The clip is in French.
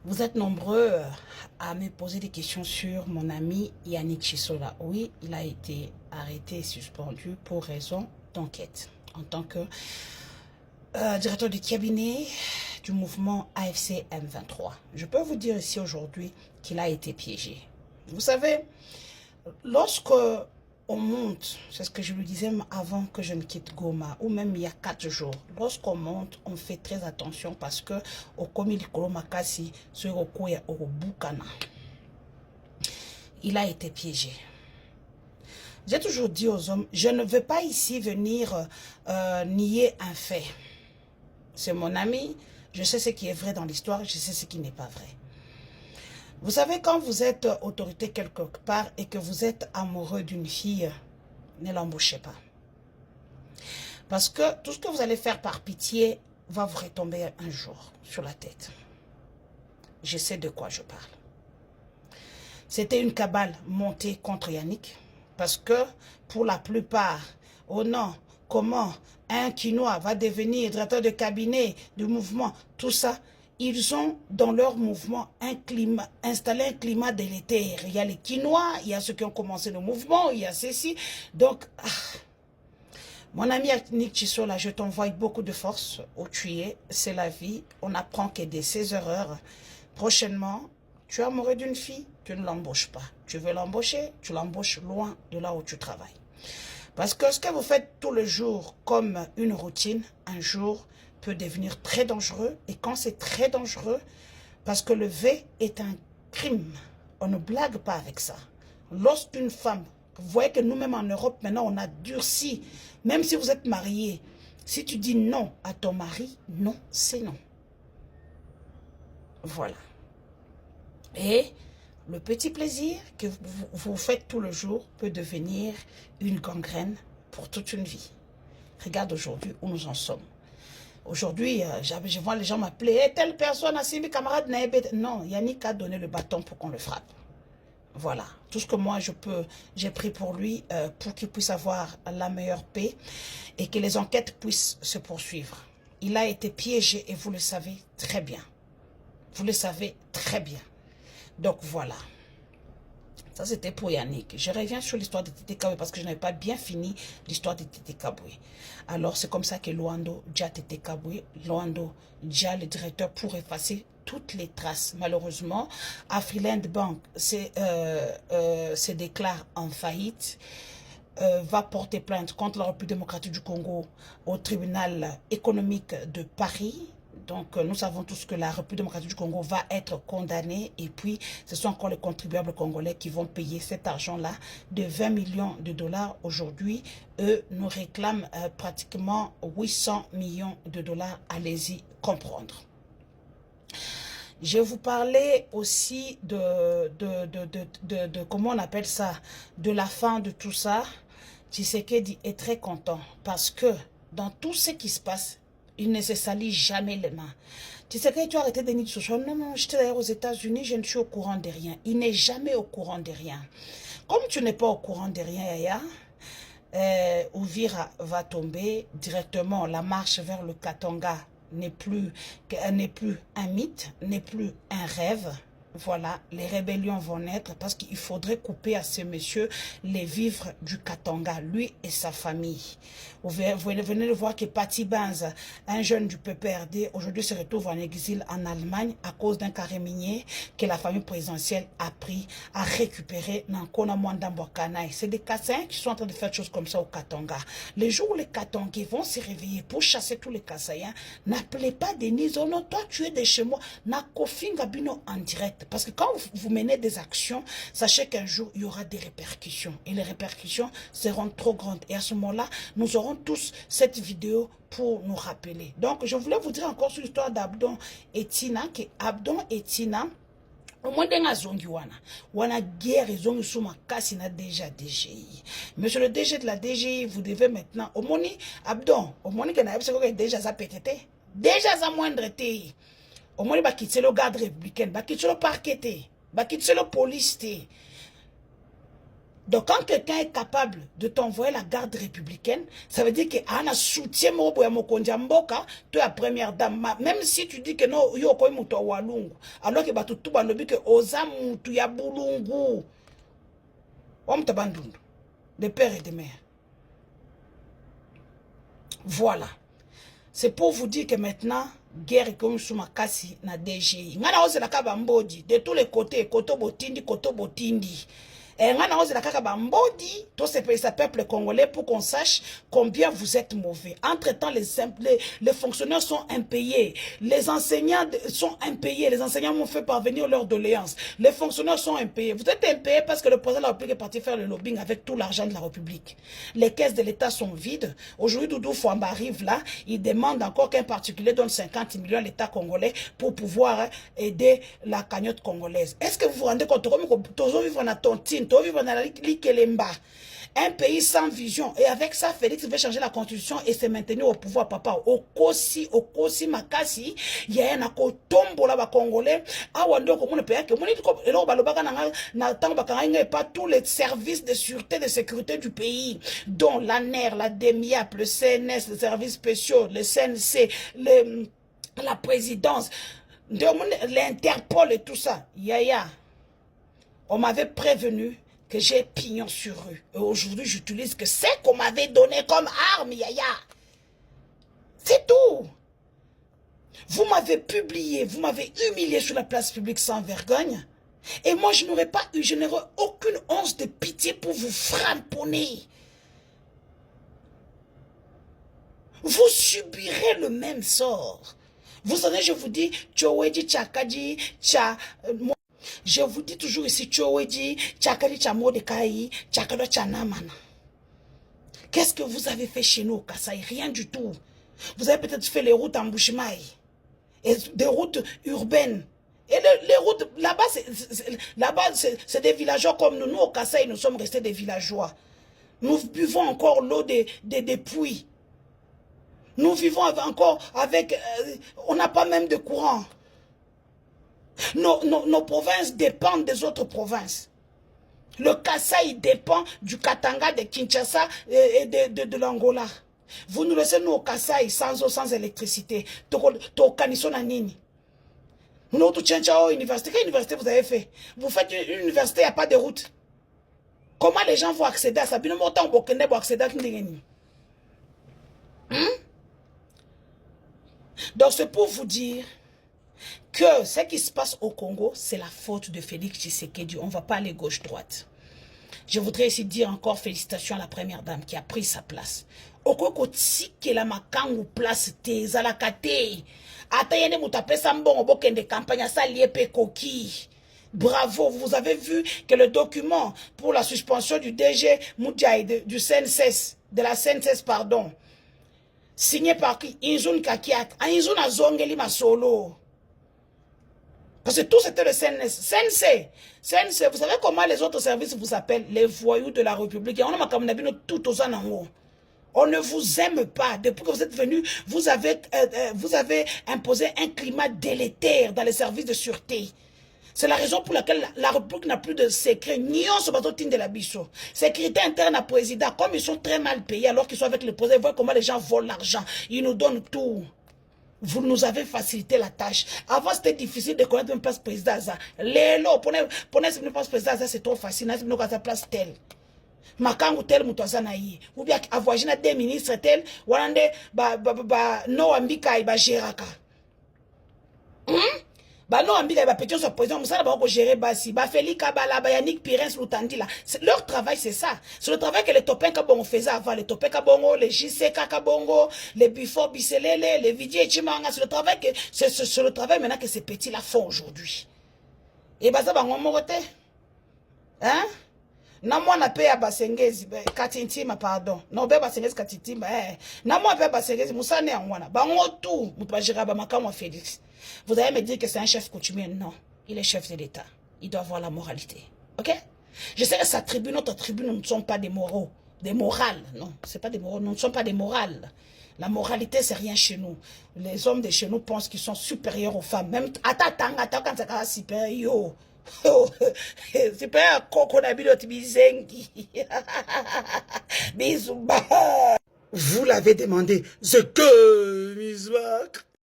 Vous êtes nombreux à me poser des questions sur mon ami Yannick Chisola. Oui, il a été arrêté et suspendu pour raison d'enquête en tant que directeur du cabinet du mouvement AFC M23. Je peux vous dire ici aujourd'hui qu'il a été piégé. Vous savez, lorsque on monte, c'est ce que je lui disais avant que je ne quitte Goma, ou même il y a 4 jours, lorsqu'on monte, on fait très attention parce que au komi likolo makasi, ce rokoya orobukana, il a été piégé. J'ai toujours dit aux hommes, je ne veux pas ici venir nier un fait. C'est mon ami, je sais ce qui est vrai dans l'histoire, je sais ce qui n'est pas vrai. Vous savez, quand vous êtes autorité quelque part et que vous êtes amoureux d'une fille, ne l'embauchez pas. Parce que tout ce que vous allez faire par pitié va vous retomber un jour sur la tête. Je sais de quoi je parle. C'était une cabale montée contre Yannick. Parce que pour la plupart, oh non, comment un Quinois va devenir directeur de cabinet du mouvement, tout ça, ils ont dans leur mouvement installé un climat délétère. Il y a les Quinois, il y a ceux qui ont commencé le mouvement, il y a ceci. Donc, mon ami Yannick Chisola, je t'envoie beaucoup de force où tu es. C'est la vie. On apprend que de ses erreurs. Prochainement, tu es amoureux d'une fille, tu ne l'embauches pas. Tu veux l'embaucher, tu l'embauches loin de là où tu travailles. Parce que ce que vous faites tous les jours comme une routine, un jour peut devenir très dangereux. Et quand c'est très dangereux, parce que le V est un crime, on ne blague pas avec ça. Lorsqu'une femme, vous voyez que nous-mêmes en Europe, maintenant, on a durci. Même si vous êtes marié, si tu dis non à ton mari, non, c'est non. Voilà. Et le petit plaisir que vous faites tout le jour peut devenir une gangrène pour toute une vie. Regarde aujourd'hui où nous en sommes. Aujourd'hui, je vois les gens m'appeler, hey, telle personne a si mes camarades n'aient. Non, Yannick a donné le bâton pour qu'on le frappe. Voilà, tout ce que moi j'ai pris pour lui, pour qu'il puisse avoir la meilleure paix et que les enquêtes puissent se poursuivre. Il a été piégé et vous le savez très bien. Vous le savez très bien. Donc voilà. Ça, c'était pour Yannick. Je reviens sur l'histoire de Tete Kabwe parce que je n'avais pas bien fini l'histoire de Tete Kabwe. Alors, c'est comme ça que Luando Dia Tete Kabwe, Luando Dia, le directeur, pour effacer toutes les traces. Malheureusement, Afriland Bank se déclare en faillite. Va porter plainte contre la République démocratique du Congo au tribunal économique de Paris. Donc, nous savons tous que la République démocratique du Congo va être condamnée. Et puis, ce sont encore les contribuables congolais qui vont payer cet argent-là de 20 millions de dollars. Aujourd'hui, eux nous réclament pratiquement 800 millions de dollars. Allez-y comprendre. Je vous parlais aussi de comment on appelle ça, de la fin de tout ça. Tshisekedi est très content parce que dans tout ce qui se passe, il ne se salit jamais les mains. Tshisekedi, tu as arrêté de nier ce soir. Non, non, j'étais d'ailleurs aux États-Unis, je ne suis au courant de rien. Il n'est jamais au courant de rien. Comme tu n'es pas au courant de rien, Yaya, Uvira va tomber directement. La marche vers le Katanga n'est plus un mythe, n'est plus un rêve. Voilà, les rébellions vont naître parce qu'il faudrait couper à ce monsieur les vivres du Katanga, lui et sa famille. Vous venez de voir que Pati Banza, un jeune du PPRD, aujourd'hui se retrouve en exil en Allemagne à cause d'un carré minier que la famille présidentielle a pris à récupérer dans Konamouandambouakanaï. C'est des Kassaïens qui sont en train de faire des choses comme ça au Katanga. Les jours où les Katangais vont se réveiller pour chasser tous les Kassaïens, n'appelez pas Denise, oh non, toi tu es de chez moi, na kofinga bino en direct. Parce que quand vous menez des actions, sachez qu'un jour, il y aura des répercussions. Et les répercussions seront trop grandes. Et à ce moment-là, nous aurons tous cette vidéo pour nous rappeler. Donc, je voulais vous dire encore sur l'histoire d'Abdon et Tina, que Abdon et Tina, au moins dans la zone wana guerre ils ont sous ma casse na déjà DGI. Monsieur le DG de la DGI, vous devez maintenant au moni Abdon, au moni que na que déjà ça pété. Déjà ça moindre té. Au moins ba kitse le garde républicaine, ba kitse le parquet té, ba kitse le police té. Donc, quand quelqu'un est capable de t'envoyer la garde républicaine, ça veut dire qu'il a un soutien mboka, tu es la première dame. Même si tu dis que non, yo koy muto walungu, alors que batutu balobi que oza mutu ya bulungu. De père et de mère. Voilà. C'est pour vous dire que maintenant, guerre est comme sous ma casse na DG. Ngana ose la kaba mbodi de tous les côtés, koto botindi. Et ngana ose la kaba mbodi, tout ce peuple congolais pour qu'on sache combien vous êtes mauvais. Entre-temps, les fonctionnaires sont impayés, les enseignants sont impayés, les enseignants m'ont fait parvenir leurs doléances. Les fonctionnaires sont impayés. Vous êtes impayés parce que le président de la République est parti faire le lobbying avec tout l'argent de la République. Les caisses de l'État sont vides. Aujourd'hui, Doudou Fouamba arrive là, il demande encore qu'un particulier donne 50 millions à l'État congolais pour pouvoir aider la cagnotte congolaise. Est-ce que vous vous rendez compte? Un pays sans vision. Et avec ça, Félix veut changer la constitution et se maintenir au pouvoir, papa. Okosi, makasi, il y a un akotombo là, congolais. Awando, comme on peut pas tous les services de sûreté, de sécurité du pays, dont la NER, la DEMIAP, le CNS, les services spéciaux, le CNC, la présidence, l'Interpol et tout ça. Yaya. On m'avait prévenu que j'ai pignon sur rue. Et aujourd'hui, j'utilise que c'est qu'on m'avait donné comme arme, Yaya. C'est tout. Vous m'avez publié, vous m'avez humilié sur la place publique sans vergogne. Et moi, je n'aurais aucune once de pitié pour vous framponner. Vous subirez le même sort. Vous savez, je vous dis, Tchouedi, Tchakadi, je vous dis toujours ici, Tchouedi, Tchakadi, Tchamodekai, Tchakado, Tchanamana. Qu'est-ce que vous avez fait chez nous au Kasaï? Rien du tout. Vous avez peut-être fait les routes en Bushmaï. Et des routes urbaines. Et les routes, là-bas, c'est des villageois comme nous. Nous, au Kasaï, nous sommes restés des villageois. Nous buvons encore l'eau des puits. Nous vivons encore avec... on n'a pas même de courant. Nos provinces dépendent des autres provinces. Le Kasaï dépend du Katanga, de Kinshasa et de l'Angola. Vous nous laissez, nous, au Kasaï, sans eau, sans électricité. Nous, tout université. Quelle université vous avez fait? Vous faites une université, il n'y a pas de route. Comment les gens vont accéder à ça? Donc, c'est pour vous dire que ce qui se passe au Congo, c'est la faute de Félix Tshisekedi. On ne va pas aller gauche-droite. Je voudrais ici dire encore félicitations à la première dame qui a pris sa place. Okoko tsike la makangu place te zalakate. Atayene mutape sambon obokende campagne sa liepe koki. Bravo, vous avez vu que le document pour la suspension du DG Moudjaï du CNSS, de la CNSS, pardon, signé par qui? Inzun Kakiat. Inzun Azongeli Masolo. Parce que tout c'était le CNS. CNC, vous savez comment les autres services vous appellent? Les voyous de la République. On ne vous aime pas. Depuis que vous êtes venu, vous avez imposé un climat délétère dans les services de sûreté. C'est la raison pour laquelle la République n'a plus de secret. Nion ce bateau de la bicho. Sécurité interne à président. Comme ils sont très mal payés alors qu'ils sont avec le président, voyez comment les gens volent l'argent. Ils nous donnent tout. Vous nous avez facilité la tâche. Avant, c'était difficile de connaître une place président. Lélo, prenez une place président, c'est trop facile. Nous avons une place telle. Makangu tel mutazanaï. Ou bien avoir des ministres tel. Walande, no ambika iba géraka. No ambika iba pétion sur président. Moussa va gérer basi. Félix Kabala, Yannick Pirens, Loutandi là. Leur travail, c'est ça. C'est le travail que les Topin Kabongo faisaient avant. Les Topin Kabongo, les JC Kabongo, les Bifo Bisselele, les Vidier Chimanga. C'est le travail que, c'est le travail maintenant que ces petits là font aujourd'hui. Et ça va m'en hein? Na moi na paye à Basengezi, Katintima, pardon. Non, Basengezi Katintima, na moi paye Basengezi, Moussane en wana. Bango tout, Moutbajira Bamakamo Félix. Vous allez me dire que c'est un chef coutumier. Non, il est chef de l'État. Il doit avoir la moralité. Ok? Je sais que sa tribu, notre tribu, nous ne sommes pas des moraux. Des morales. Non, c'est pas des moraux. Nous ne sommes pas des morales. La moralité, c'est rien chez nous. Les hommes de chez nous pensent qu'ils sont supérieurs aux femmes. Même, attends, quand c'est supérieur. Oh, c'est pas un coco d'habitude bizengi. Bisous. Vous l'avez demandé. C'est que Miss Mac.